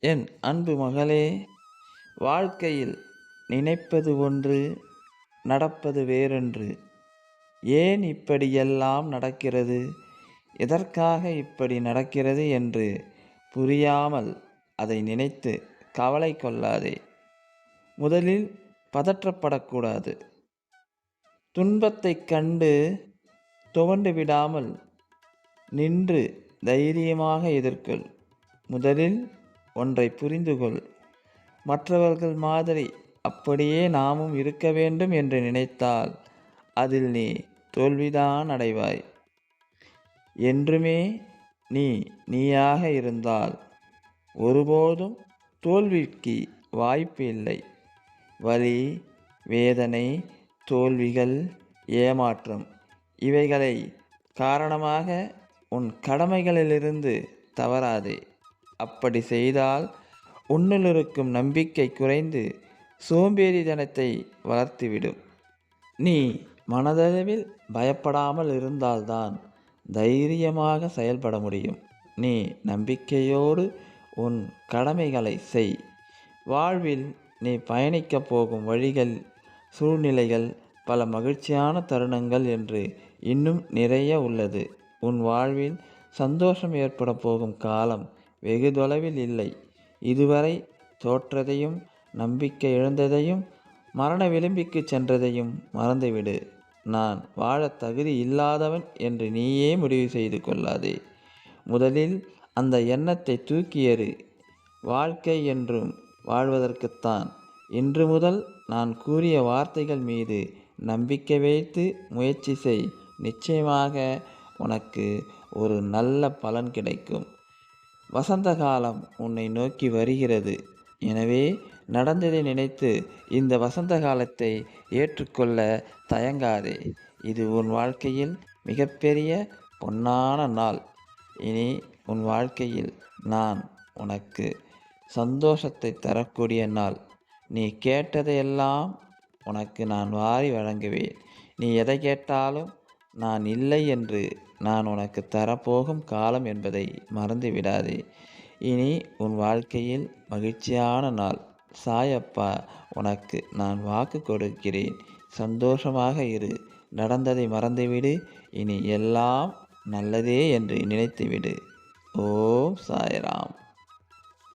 என் அன்பு மகளே, வாழ்க்கையில் நினைப்பது ஒன்று, நடப்பது வேறொன்று. ஏன் இப்படியெல்லாம் நடக்கிறது, எதற்காக இப்படி நடக்கிறது என்று புரியாமல் அதை நினைத்து கவலை கொள்ளாதே. முதலில் பதற்றப்படக்கூடாது. துன்பத்தைக் கண்டு துவண்டு விடாமல் நின்று தைரியமாக எதிர்கொள். முதலில் ஒன்றை புரிந்து கொள். மற்றவர்கள் மாதிரி அப்படியே நாமும் இருக்க வேண்டும் என்று நினைத்தால் அதில் நீ தோல்விதான் அடைவாய். என்றுமே நீ நீயாக இருந்தால் ஒருபோதும் தோல்விக்கு வாய்ப்பு இல்லை. வலி, வேதனை, தோல்விகள், ஏமாற்றம் இவைகளை காரணமாக உன் கடமைகளிலிருந்து தவறாதே. அப்படி செய்தால் உன்னில் இருக்கும் நம்பிக்கை குறைந்து சோம்பேறித்தனத்தை வளர்த்துவிடும். நீ மனதளவில் பயப்படாமல் இருந்தால்தான் தைரியமாக செயல்பட முடியும். நீ நம்பிக்கையோடு உன் கடமைகளை செய். வாழ்வில் நீ பயணிக்கப் போகும் வழிகள், சூழ்நிலைகள், பல மகிழ்ச்சியான தருணங்கள் என்று இன்னும் நிறைய உள்ளது. உன் வாழ்வில் சந்தோஷம் ஏற்பட போகும் காலம் வெகு தொலைவில் இல்லை. இதுவரை தோற்றதையும், நம்பிக்கை இழந்ததையும், மரண விளிம்பிற்கு சென்றதையும் மறந்துவிடு. நான் வாழ தகுதி இல்லாதவன் என்று நீயே முடிவு செய்து கொள்ளாதே. முதலில் அந்த எண்ணத்தை தூக்கி எறி. வாழ்க்கை என்றும் வாழ்வதற்குத்தான். இன்று முதல் நான் கூறிய வார்த்தைகள் மீது நம்பிக்கை வைத்து முயற்சி செய். நிச்சயமாக உனக்கு ஒரு நல்ல பலன் கிடைக்கும். வசந்த காலம் உன்னை நோக்கி வருகிறது. எனவே நடந்ததை நினைத்து இந்த வசந்த காலத்தை ஏற்றுக்கொள்ள தயங்காதே. இது உன் வாழ்க்கையில் மிகப்பெரிய பொன்னான நாள். இனி உன் வாழ்க்கையில் நான் உனக்கு சந்தோஷத்தை தரக்கூடிய நாள். நீ கேட்டதையெல்லாம் உனக்கு நான் வாரி வழங்குவேன். நீ எதை கேட்டாலும் நான் இல்லை என்று நான் உனக்கு தரப்போகும் காலம் என்பதை மறந்து விடாதே. இனி உன் வாழ்க்கையில் மகிழ்ச்சியான நாள். சாயப்பா உனக்கு நான் வாக்கு கொடுக்கிறேன். சந்தோஷமாக இரு. நடந்ததை மறந்துவிடு. இனி எல்லாம் நல்லதே என்று நினைத்துவிடு. ஓம் சாய்ராம்.